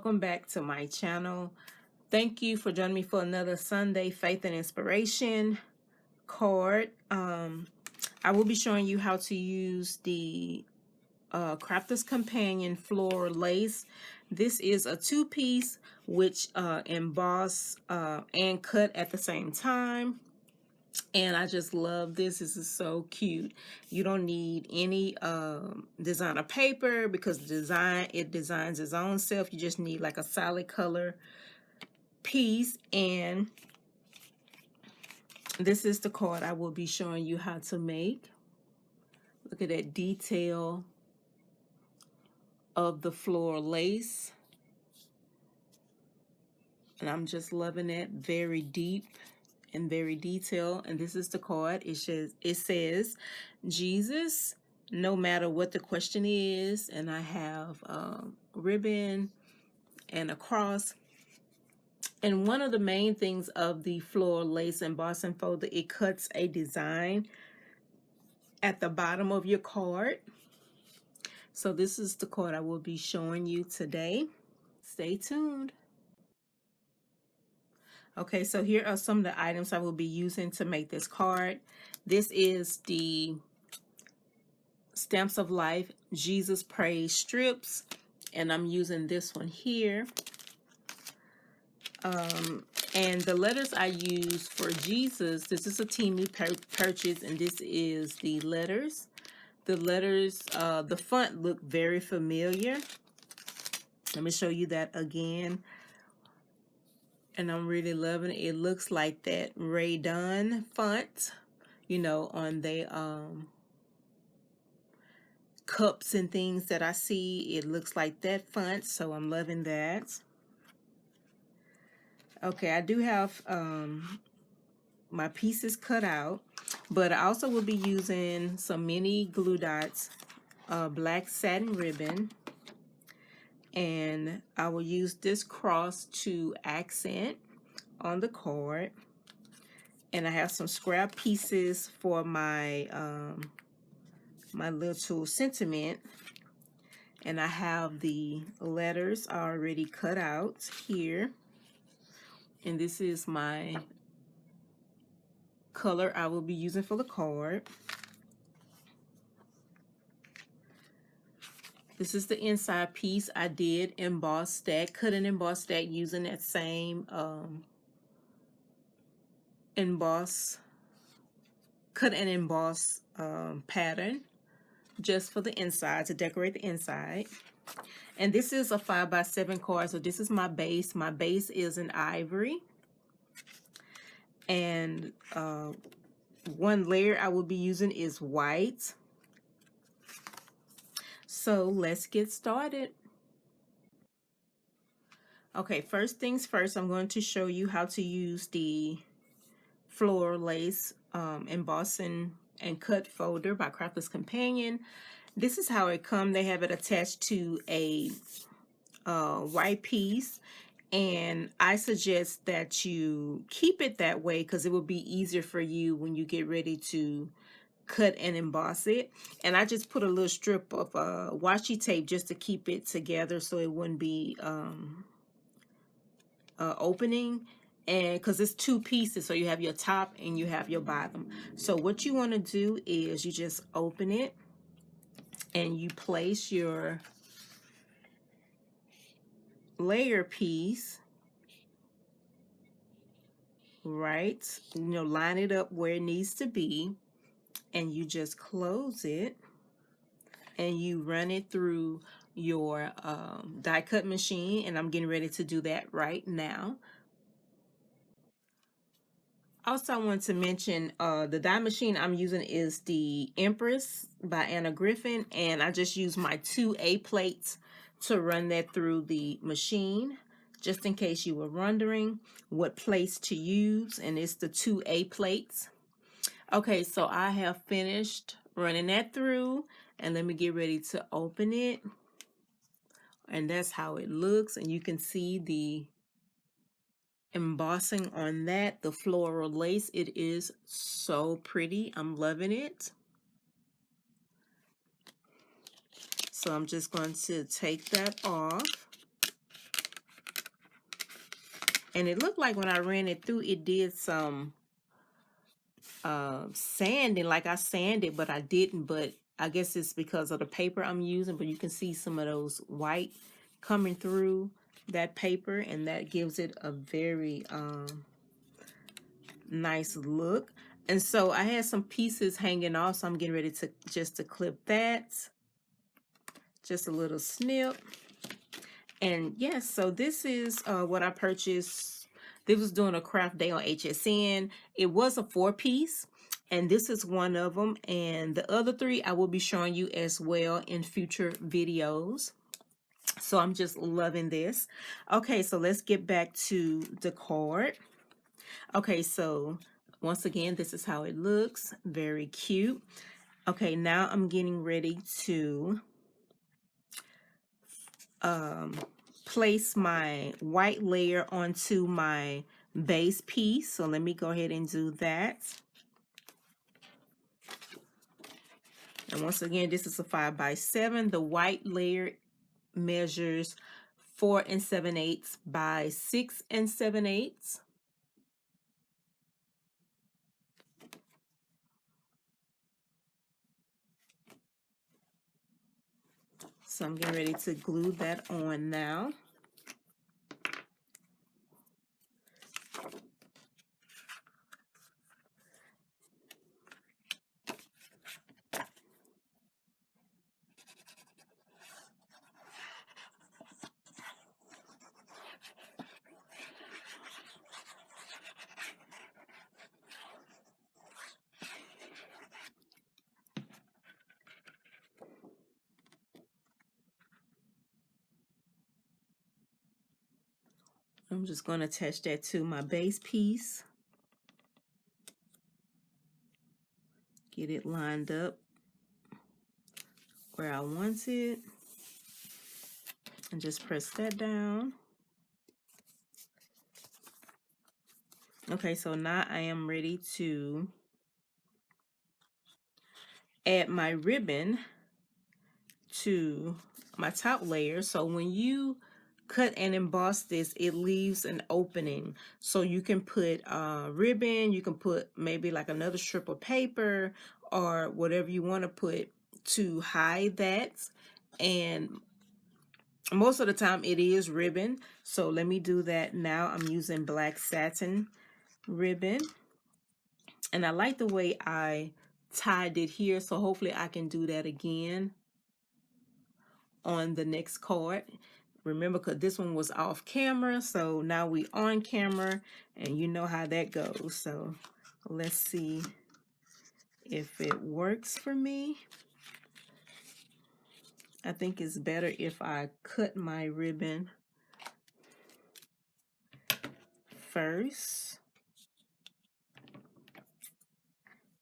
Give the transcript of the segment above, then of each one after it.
welcome back to my channel. Thank you for joining me for another Sunday Faith and Inspiration card. I will be showing you how to use the Crafter's Companion Floral Lace. This is a two-piece which emboss and cut at the same time. And I just love this. This is so cute. You don't need any designer paper because it designs its own self. You just need like a solid color piece. And this is the card I will be showing you how to make. Look at that detail of the floral lace. And I'm just loving it. Very deep and very detailed. And this is the card. It says Jesus, no matter what the question is. And I have ribbon and a cross. And one of the main things of the floral lace embossing folder, it cuts a design at the bottom of your card. So this is the card I will be showing you today. Stay tuned. Okay, so here are some of the items I will be using to make this card. This is the Stamps of Life Jesus Praise strips, and I'm using this one here. And the letters I use for Jesus, this is a Temu purchase, and this is the letters. The letters, the font look very familiar. Let me show you that again. And I'm really loving it. It looks like that Ray Dunn font, you know, on the cups and things that I see. It looks like that font, so I'm loving that. Okay, I do have my pieces cut out, but I also will be using some mini glue dots, black satin ribbon, and I will use this cross to accent on the card. And I have some scrap pieces for my my little sentiment, and I have the letters already cut out here. And this is my color I will be using for the card. This is the inside piece. I did emboss that, cut and emboss that using that same cut and emboss pattern just for the inside, to decorate the inside. And this is a 5x7 card, so this is my base. My base is an ivory. And one layer I will be using is white. So let's get started. Okay, first things first, I'm going to show you how to use the floral lace embossing and cut folder by Crafter's Companion. This is how it comes. They have it attached to a white piece, and I suggest that you keep it that way because it will be easier for you when you get ready to cut and emboss it. And I just put a little strip of washi tape just to keep it together so it wouldn't be opening, and because it's two pieces, so you have your top and you have your bottom. So what you want to do is you just open it and you place your layer piece right, you know, line it up where it needs to be, and you just close it and you run it through your die cut machine. And I'm getting ready to do that right now. Also, I want to mention the die machine I'm using is the Empress by Anna Griffin, and I just use my 2A plates to run that through the machine, just in case you were wondering what plates to use, and it's the 2A plates. Okay, so I have finished running that through, and let me get ready to open it. And that's how it looks, and you can see the embossing on that, the floral lace. It is so pretty. I'm loving it. So I'm just going to take that off. And it looked like when I ran it through, it did some sanding, like I sanded, but I didn't. But I guess it's because of the paper I'm using, but you can see some of those white coming through that paper, and that gives it a very nice look. And so I had some pieces hanging off, so I'm getting ready to just clip that. Just a little snip. And yes, so this is what I purchased. This was doing a craft day on HSN. It was a 4-piece, and this is one of them. And the other 3 I will be showing you as well in future videos. So I'm just loving this. Okay, so let's get back to the card. Okay, so once again, this is how it looks. Very cute. Okay, now I'm getting ready to place my white layer onto my base piece. So let me go ahead and do that. And once again, this is a 5x7. The white layer measures 4 7/8 by 6 7/8. So I'm getting ready to glue that on now. I'm just going to attach that to my base piece. Get it lined up where I want it. And just press that down. Okay, so now I am ready to add my ribbon to my top layer. So when you cut and emboss this, it leaves an opening. So you can put ribbon, you can put maybe like another strip of paper or whatever you want to put to hide that. And most of the time it is ribbon. So let me do that now. I'm using black satin ribbon. And I like the way I tied it here. So hopefully I can do that again on the next card. Remember, because this one was off camera, so now we on camera, and you know how that goes. So let's see if it works for me. I think it's better if I cut my ribbon first.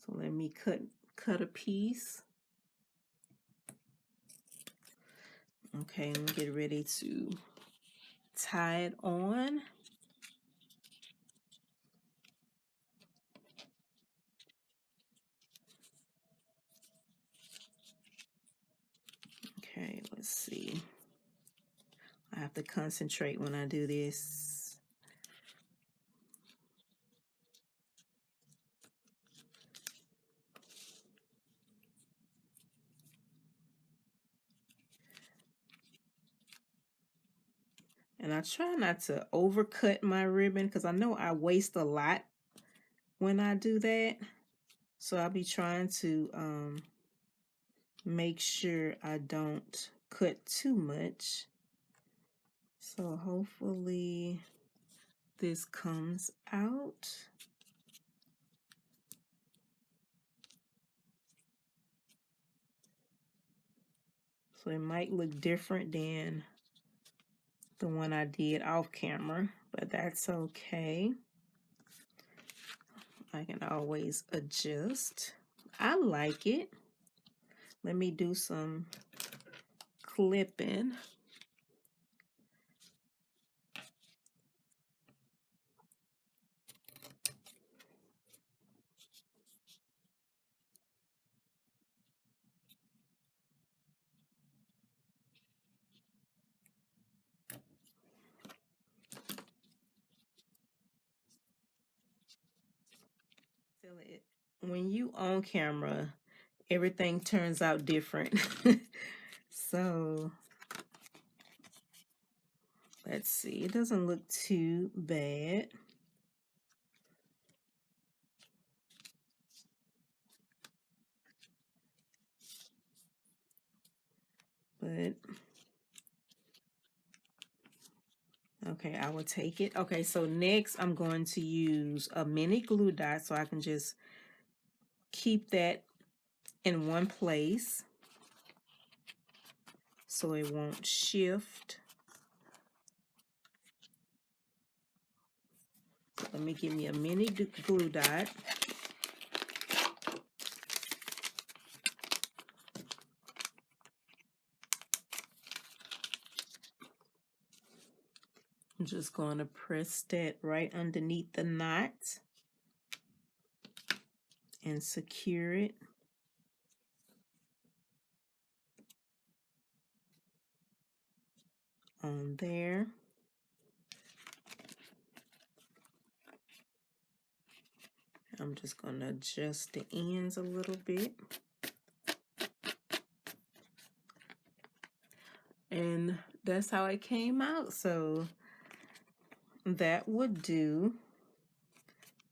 So let me cut a piece. Okay, I'm gonna get ready to tie it on. Okay, let's see. I have to concentrate when I do this. And I try not to overcut my ribbon because I know I waste a lot when I do that. So I'll be trying to make sure I don't cut too much. So hopefully this comes out. So it might look different than the one I did off camera, but that's okay. I can always adjust. I like it. Let me do some clipping. Well, when you on camera, everything turns out different. So let's see. It doesn't look too bad. But okay, I will take it. Okay, so next I'm going to use a mini glue dot so I can just keep that in one place so it won't shift. Let me give me a mini glue dot. I'm just going to press that right underneath the knot and secure it. On there. I'm just going to adjust the ends a little bit. And that's how it came out. So that would do.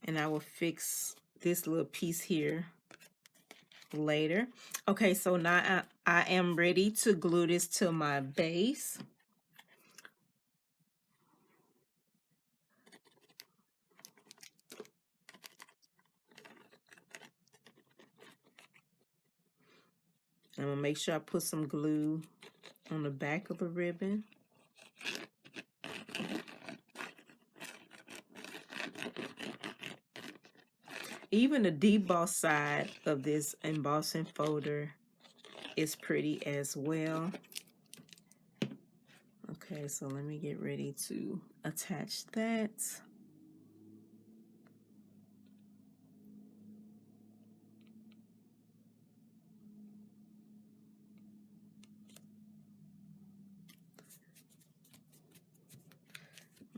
And I will fix this little piece here later. Okay, so now I am ready to glue this to my base. I'm gonna make sure I put some glue on the back of the ribbon. Even the deboss side of this embossing folder is pretty as well. Okay, so let me get ready to attach that.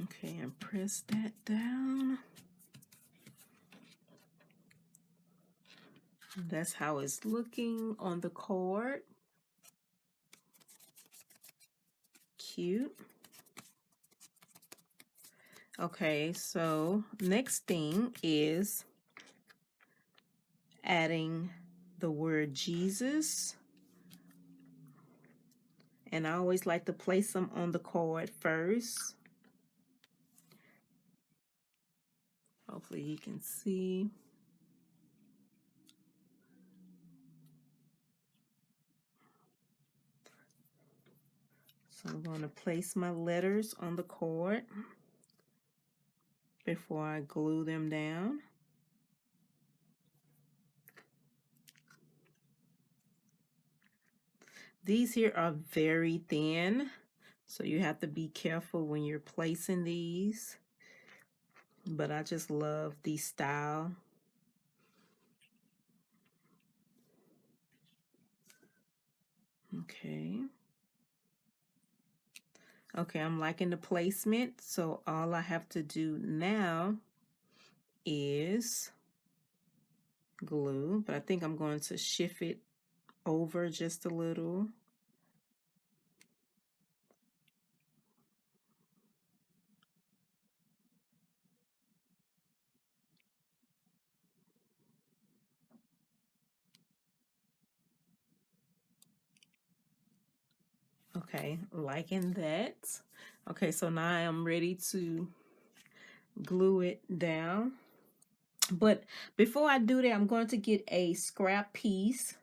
Okay, and press that down. That's how it's looking on the card. Cute. Okay, so next thing is adding the word Jesus. And I always like to place them on the card first. Hopefully you can see. So I'm going to place my letters on the card before I glue them down. These here are very thin, so you have to be careful when you're placing these. But I just love the style. Okay. Okay, I'm liking the placement, so all I have to do now is glue, but I think I'm going to shift it over just a little. Okay, liking that. Okay, so now I am ready to glue it down. But before I do that, I'm going to get a scrap piece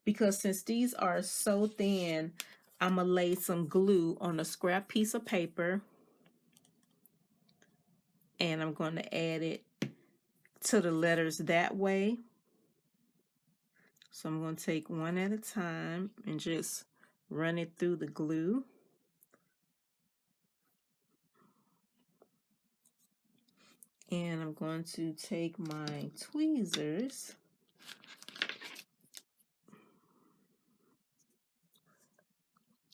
because since these are so thin, I'm going to lay some glue on a scrap piece of paper and I'm going to add it to the letters that way. So I'm going to take one at a time and just run it through the glue. And I'm going to take my tweezers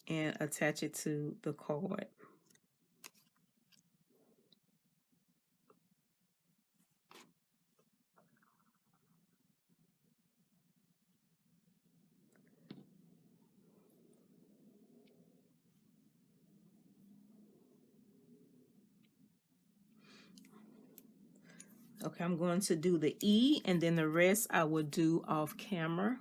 and attach it to the card. Okay, I'm going to do the E, and then the rest I will do off camera.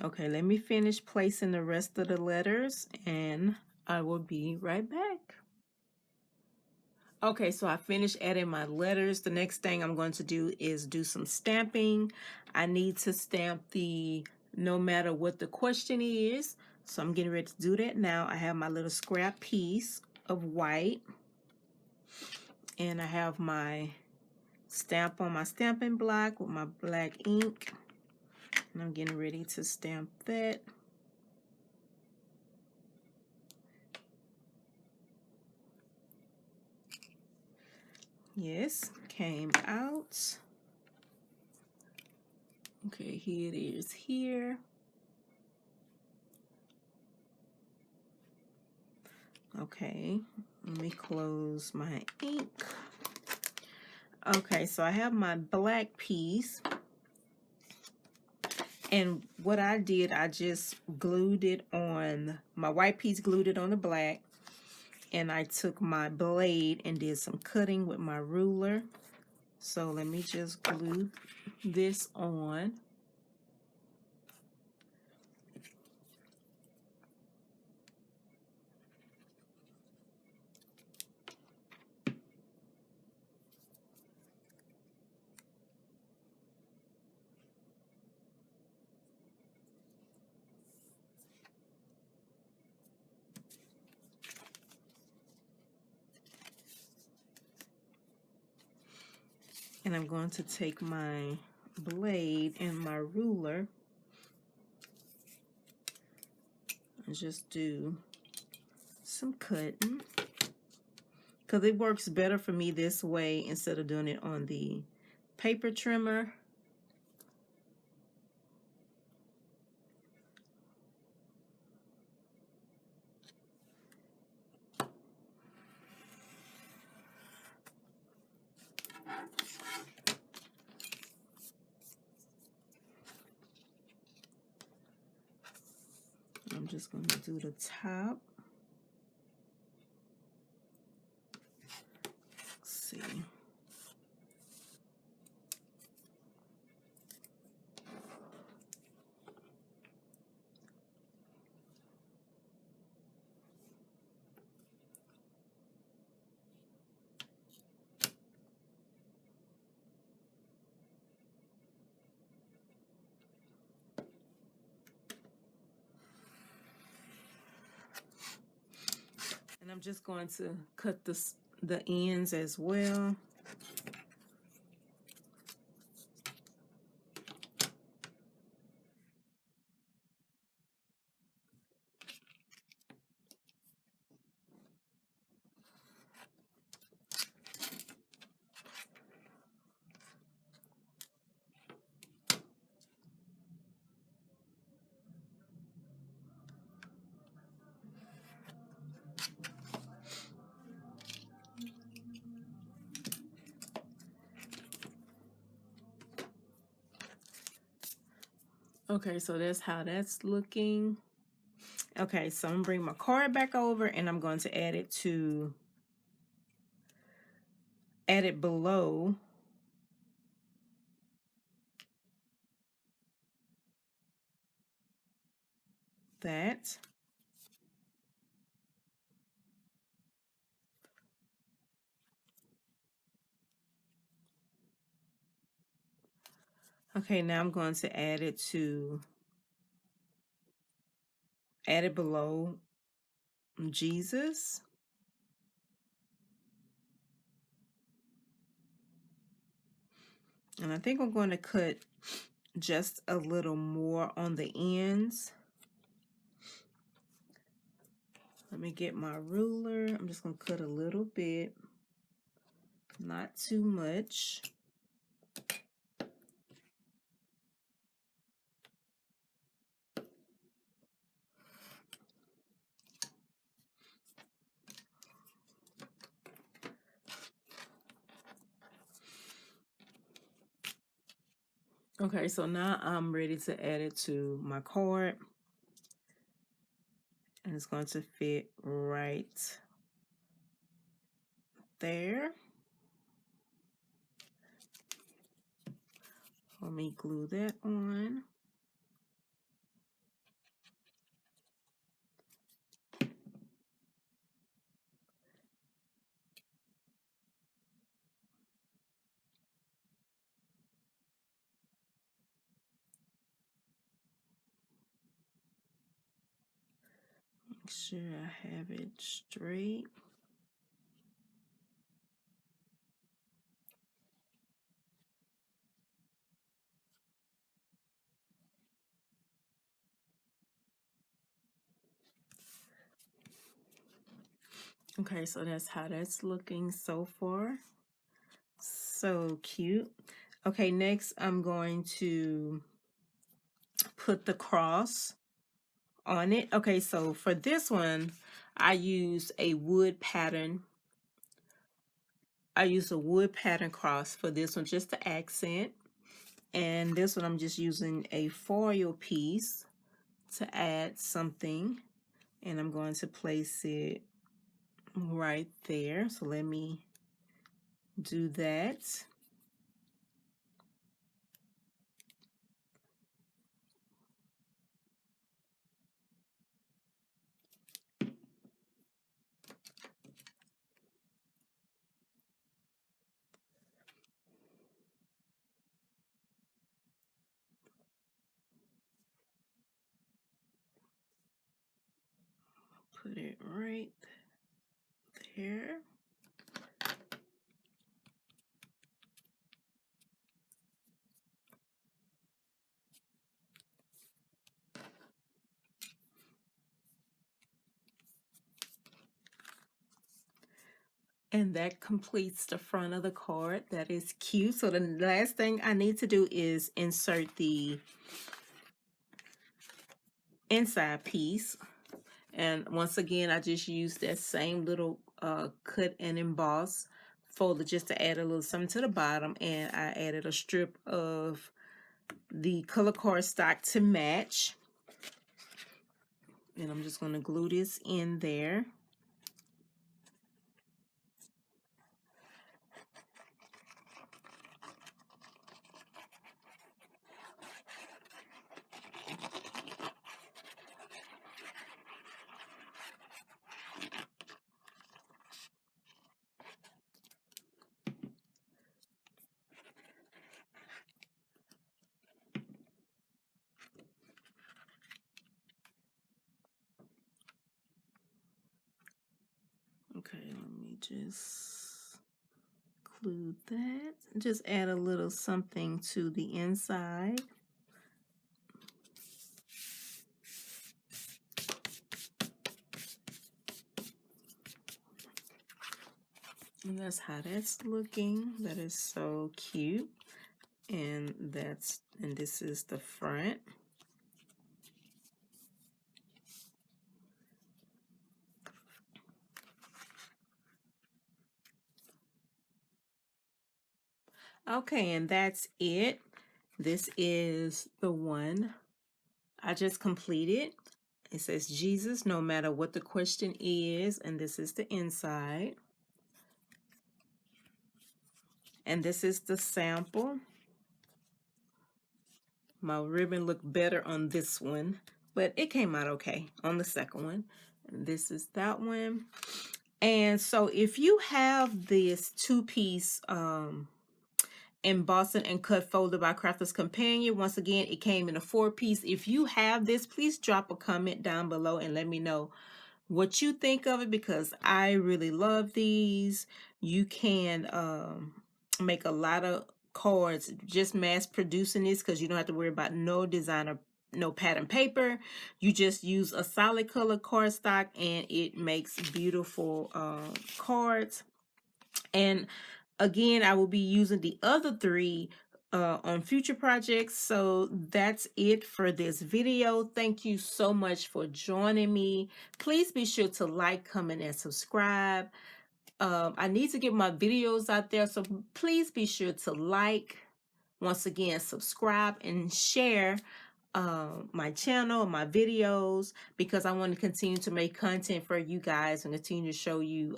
Okay, let me finish placing the rest of the letters and I will be right back. Okay, so I finished adding my letters. The next thing I'm going to do is do some stamping. I need to stamp the no matter what the question is. So I'm getting ready to do that now. I have my little scrap piece of white. And I have my stamp on my stamping block with my black ink. And I'm getting ready to stamp that. Yes, came out. Okay, here it is here. Okay, let me close my ink. Okay, so I have my black piece. And what I did, I just glued it on, my white piece glued it on the black. And I took my blade and did some cutting with my ruler. So let me just glue this on. And I'm going to take my blade and my ruler and just do some cutting. Because it works better for me this way instead of doing it on the paper trimmer. I'm just going to do the top. Let's see. And I'm just going to cut the ends as well. Okay, so that's how that's looking. Okay, so I'm gonna bring my card back over and I'm going to add it below that. Okay, now I'm going to add it below Jesus. And I think I'm going to cut just a little more on the ends. Let me get my ruler. I'm just going to cut a little bit, not too much. Okay, so now I'm ready to add it to my card. And it's going to fit right there. Let me glue that on. Make sure I have it straight. Okay, so that's how that's looking so far. So cute. Okay, next I'm going to put the cross on it. Okay, so for this one, I use a wood pattern. I use a wood pattern cross for this one, just to accent. And this one, I'm just using a foil piece to add something. And I'm going to place it right there. So let me do that. Put it right there. And that completes the front of the card. That is cute. So the last thing I need to do is insert the inside piece. And once again, I just used that same little cut and emboss folder just to add a little something to the bottom. And I added a strip of the color cardstock to match. And I'm just going to glue this in there. Okay, let me just include that. Just add a little something to the inside. And that's how that's looking. That is so cute. And this is the front. Okay, and that's it. This is the one I just completed. It says Jesus, no matter what the question is, and this is the inside. And this is the sample. My ribbon looked better on this one, but it came out okay on the second one. And this is that one. And so if you have this two-piece embossing and cut folder by Crafter's Companion, once again, it came in a 4-piece. If you have this, please drop a comment down below and let me know what you think of it, because I really love these. You can make a lot of cards, just mass producing this because you don't have to worry about no designer, no pattern paper. You just use a solid color cardstock and it makes beautiful cards. And again, I will be using the other three on future projects. So that's it for this video. Thank you so much for joining me. Please be sure to like, comment, and subscribe. I need to get my videos out there, so please be sure to like, once again, subscribe and share my channel, my videos, because I want to continue to make content for you guys and continue to show you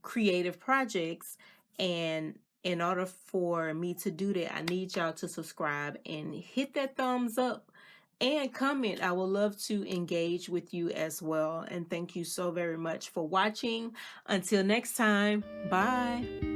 creative projects. And in order for me to do that, I need y'all to subscribe and hit that thumbs up and comment. I would love to engage with you as well. And thank you so very much for watching. Until next time, bye.